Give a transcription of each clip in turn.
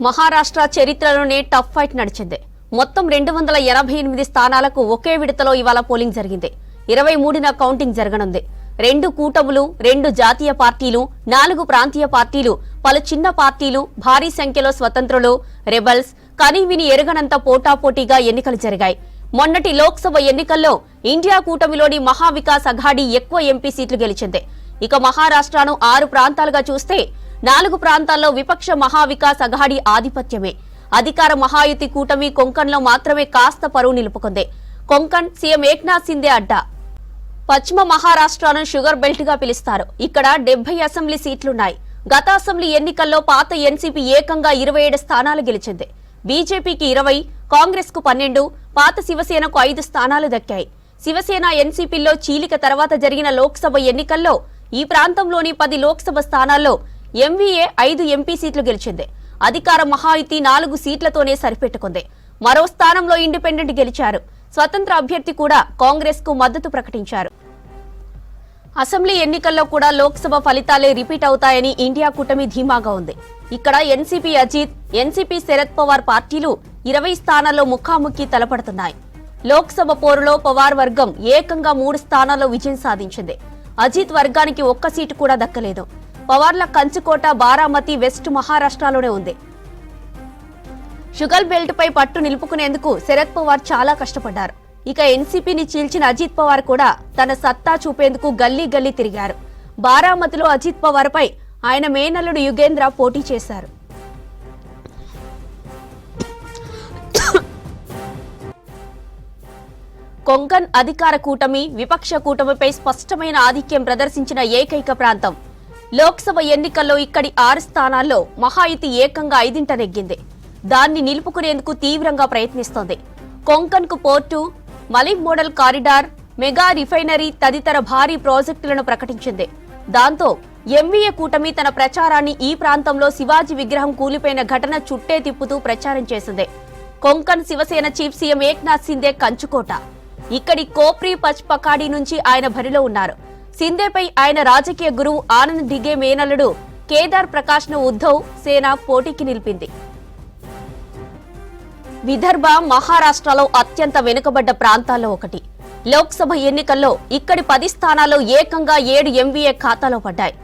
మహారాష్ట్ర చరిత్రలోనే tough fight నడిచింది. మొత్తం 288 స్థానాలకు ఒకే విడతలో ఇవాళ పోలింగ్ జరిగింది. 23న కౌంటింగ్ జరగనుంది. 2 కూటములు, 2 జాతీయ పార్టీలు, 4 ప్రాంతీయ పార్టీలు, పలు చిన్న పార్టీలు, భారీ సంఖ్యలో స్వతంత్రులు, రెబల్స్, కనీవిని ఎరగనంత పోటాపోటీగా ఎన్నికలు జరిగాయి. మొన్నటి లోక్సభ ఎన్నికల్లో ఇండియా కూటమిలోని మహావికాస్ అఘాడీ ఎక్కువ ఎంపీ సీట్లు గెలిచింది. ఇక మహారాష్ట్రను 6 ప్రాంతాలుగా చూస్తే 4 ప్రాంతాల్లో విపక్ష మహావికాస్ అఘాడీ ఆధిపత్యమే. అధికార మహాయుతి కూటమి కొంకణ్లో మాత్రమే కాస్త పరువు నిలుపుకుంది. కొంకణ్ సీఎం ఏక్నాథ్ సిందే అడ్డా. పశ్చిమ మహారాష్ట్రను షుగర్ బెల్ట్ గా పిలుస్తారు. ఇక్కడ 70 అసెంబ్లీ సీట్లున్నాయి. గత అసెంబ్లీ ఎన్నికల్లో పాత ఎన్సీపీ ఏకంగా 27 స్థానాలు గెలిచింది. బీజేపీకి 20, కాంగ్రెస్ కు 12, పాత శివసేనకు 5 స్థానాలు దక్కాయి. శివసేన ఎన్సీపీలో చీలిక తర్వాత జరిగిన లోక్సభ ఎన్నికల్లో ఈ ప్రాంతంలోని 10 లోక్సభ స్థానాల్లో ఎంవీఏ 5 ఎంపీ సీట్లు గెలిచింది. అధికార మహాయుతి 4 సీట్లతోనే సరిపెట్టుకుంది. మరో స్థానంలో ఇండిపెండెంట్ గెలిచారు. స్వతంత్ర అభ్యర్థి కూడా కాంగ్రెస్ కు మద్దతు ప్రకటించారు. అసెంబ్లీ ఎన్నికల్లో కూడా లోక్సభ ఫలితాలే రిపీట్ అవుతాయని ఇండియా కూటమి ధీమాగా ఉంది. ఇక్కడ ఎన్సీపీ అజిత్, ఎన్సీపీ శరద్ పవార్ పార్టీలు 20 స్థానాల్లో ముఖాముఖి తలపడుతున్నాయి. లోక్సభ పోరులో పవార్ వర్గం ఏకంగా 3 స్థానాల్లో విజయం సాధించింది. అజిత్ వర్గానికి 1 సీటు కూడా దక్కలేదు. పవార్ల కంచుకోట బారామతి వెస్ట్ మహారాష్ట్రలోనే ఉంది. షుగర్ బెల్ట్ పై పట్టు నిలుపుకునేందుకు శరద్ పవార్ చాలా కష్టపడ్డారు. ఇక ఎన్సీపీని చీల్చిన అజిత్ పవార్ కూడా తన సత్తా చూపేందుకు గల్లీ గల్లీ తిరిగారు. బారామతిలో అజిత్ పవార్ పై ఆయన మేనల్లుడు యుగేంద్ర పోటీ చేశారు. కొంకణ్ అధికార కూటమి, విపక్ష కూటమిపై స్పష్టమైన ఆధిక్యం ప్రదర్శించిన ఏకైక ప్రాంతం. లోక్సభ ఎన్నికల్లో ఇక్కడి 6 స్థానాల్లో మహాయుతి ఏకంగా 5 నెగ్గింది. దాన్ని నిలుపుకునేందుకు తీవ్రంగా ప్రయత్నిస్తోంది. కొంకణ్ కు port, Malik model corridor, mega refinery తదితర భారీ ప్రాజెక్టులను ప్రకటించింది. దాంతో ఎంవీఏ కూటమి తన ప్రచారాన్ని ఈ ప్రాంతంలో శివాజీ విగ్రహం కూలిపోయిన ఘటన చుట్టే తిప్పుతూ ప్రచారం చేసింది. కొంకణ్ శివసేన చీఫ్ సీఎం ఏక్నాథ్ సిందే కంచుకోట. ఇక్కడి కోప్రీ పచ్ పకాడీ నుంచి ఆయన బరిలో ఉన్నారు. సిందేపై ఆయన రాజకీయ గురువు ఆనంద్ ఢిగే మేనల్లుడు కేదార్ ప్రకాష్ ను ఉద్ధవ్ సేన పోటీకి నిలిపింది. విదర్భ మహారాష్ట్రలో అత్యంత వెనుకబడ్డ ప్రాంతాల్లో ఒకటి. లోక్సభ ఎన్నికల్లో ఇక్కడి 10 స్థానాల్లో ఏకంగా 7 ఎంవీఏ ఖాతాలో పడ్డాయి.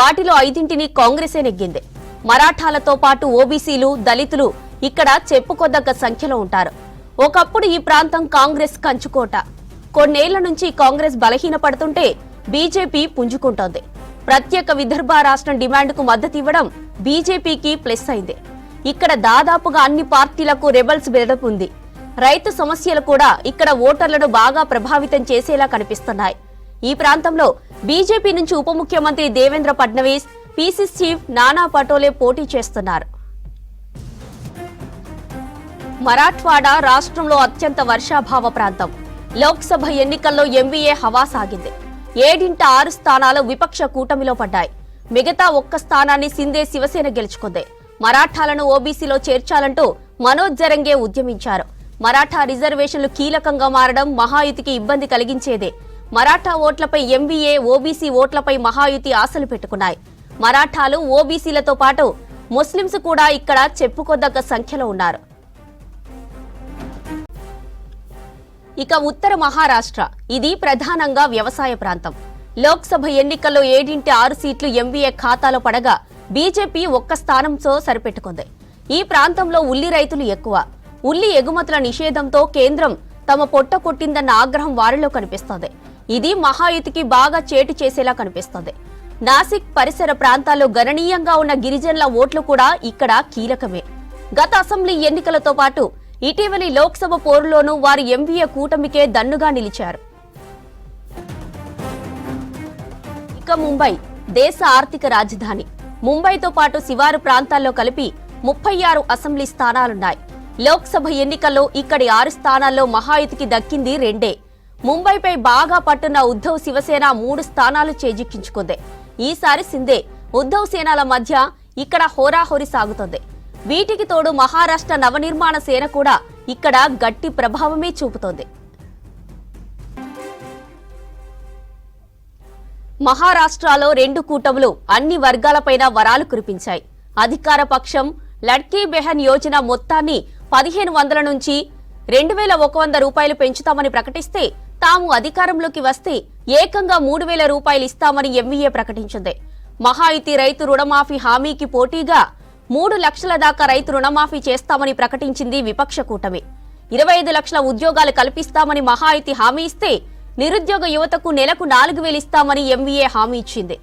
వాటిలో 5 కాంగ్రెసే నెగ్గింది. మరాఠాలతో పాటు ఓబీసీలు, దళితులు ఇక్కడ చెప్పుకోదగ్గ సంఖ్యలో ఉంటారు. ఒకప్పుడు ఈ ప్రాంతం కాంగ్రెస్ కంచుకోట. కొన్నేళ్ల నుంచి కాంగ్రెస్ బలహీనపడుతుంటే బీజేపీ పుంజుకుంటోంది. ప్రత్యేక విదర్భ రాష్ట్రం డిమాండ్కు మద్దతు ఇవ్వడం బీజేపీకి ప్లస్ అయింది. ఇక్కడ దాదాపుగా అన్ని పార్టీలకు రెబల్స్ బెడపు ఉంది. రైతు సమస్యలు కూడా ఇక్కడ ఓటర్లను బాగా ప్రభావితం చేసేలా కనిపిస్తున్నాయి. ఈ ప్రాంతంలో బీజేపీ నుంచి ఉప ముఖ్యమంత్రి దేవేంద్ర ఫడ్నవీస్, పీసీసీ చీఫ్ నానా పటోలే పోటీ చేస్తున్నారు. మరాఠ్వాడా రాష్ట్రంలో అత్యంత వర్షాభావ ప్రాంతం. లోక్సభ ఎన్నికల్లో ఎంవీఏ హవా సాగింది. 7 స్థానాలు విపక్ష కూటమిలో పడ్డాయి. మిగతా 1 స్థానాన్ని సిందే శివసేన గెలుచుకుంది. మరాఠాలను ఓబీసీలో చేర్చాలంటూ మనోజ్ జరంగే ఉద్యమించారు. మరాఠా రిజర్వేషన్లు కీలకంగా మారడం మహాయుతికి ఇబ్బంది కలిగించేదే. మరాఠా ఓట్లపై ఎంవీఏ, ఓబీసీ ఓట్లపై మహాయుతి ఆశలు పెట్టుకున్నాయి. మరాఠాలు, ఓబీసీలతో పాటు ముస్లింస్ కూడా ఇక్కడ చెప్పుకోదగ్గ సంఖ్యలో ఉన్నారు. ఇక ఉత్తర మహారాష్ట్ర, ఇది ప్రధానంగా వ్యవసాయ ప్రాంతం. లోక్సభ ఎన్నికల్లో 7 సీట్లు ఎంవీఏ ఖాతాలో పడగా బీజేపీ 1 స్థానంతో సరిపెట్టుకుంది. ఈ ప్రాంతంలో ఉల్లి రైతులు ఎక్కువ. ఉల్లి ఎగుమతుల నిషేధంతో కేంద్రం తమ పొట్ట కొట్టిందన్న ఆగ్రహం వారిలో కనిపిస్తోంది. ఇది మహాయుతికి బాగా చేటు చేసేలా కనిపిస్తోంది. నాసిక్ పరిసర ప్రాంతాల్లో గణనీయంగా ఉన్న గిరిజనుల ఓట్లు కూడా ఇక్కడ కీలకమే. గత అసెంబ్లీ ఎన్నికలతో పాటు ఇటీవలి లోక్సభ పోరులోనూ వారు ఎంవీఏ కూటమికే దన్నుగా నిలిచారు. ఇక ముంబై, దేశ ఆర్థిక రాజధాని. ముంబైతో పాటు శివారు ప్రాంతాల్లో కలిపి 36 అసెంబ్లీ స్థానాలున్నాయి. లోక్సభ ఎన్నికల్లో ఇక్కడి 6 స్థానాల్లో మహాయుతికి దక్కింది 2. ముంబైపై బాగా పట్టున్న ఉద్ధవ్ శివసేన 3 స్థానాలు చేజిక్కించుకుంది. ఈసారి సిందే, ఉద్ధవ్ సేనల మధ్య ఇక్కడ హోరాహోరీ సాగుతోంది. వీటికి తోడు మహారాష్ట్ర నవనిర్మాణ సేన కూడా ఇక్కడ గట్టి ప్రభావమే చూపుతోంది. మహారాష్ట్రలో 2 కూటములు అన్ని వర్గాలపైన వరాలు కురిపించాయి. అధికార పక్షం లడ్కీ బెహన్ యోజన మొత్తాన్ని 1500 నుంచి 2100 రూపాయలు పెంచుతామని ప్రకటిస్తే తాము అధికారంలోకి వస్తే ఏకంగా 3000 రూపాయలు ఇస్తామని ఎంవీఏ ప్రకటించింది. మహాయితీ రైతు రుణమాఫీ హామీకి పోటీగా 3 లక్షల దాకా రైతు రుణమాఫీ చేస్తామని ప్రకటించింది విపక్ష కూటమి. 25 లక్షల ఉద్యోగాలు కల్పిస్తామని మహాయితీ హామీ ఇస్తే నిరుద్యోగ యువతకు నెలకు 4000 ఇస్తామని ఎంవీఏ హామీ ఇచ్చింది.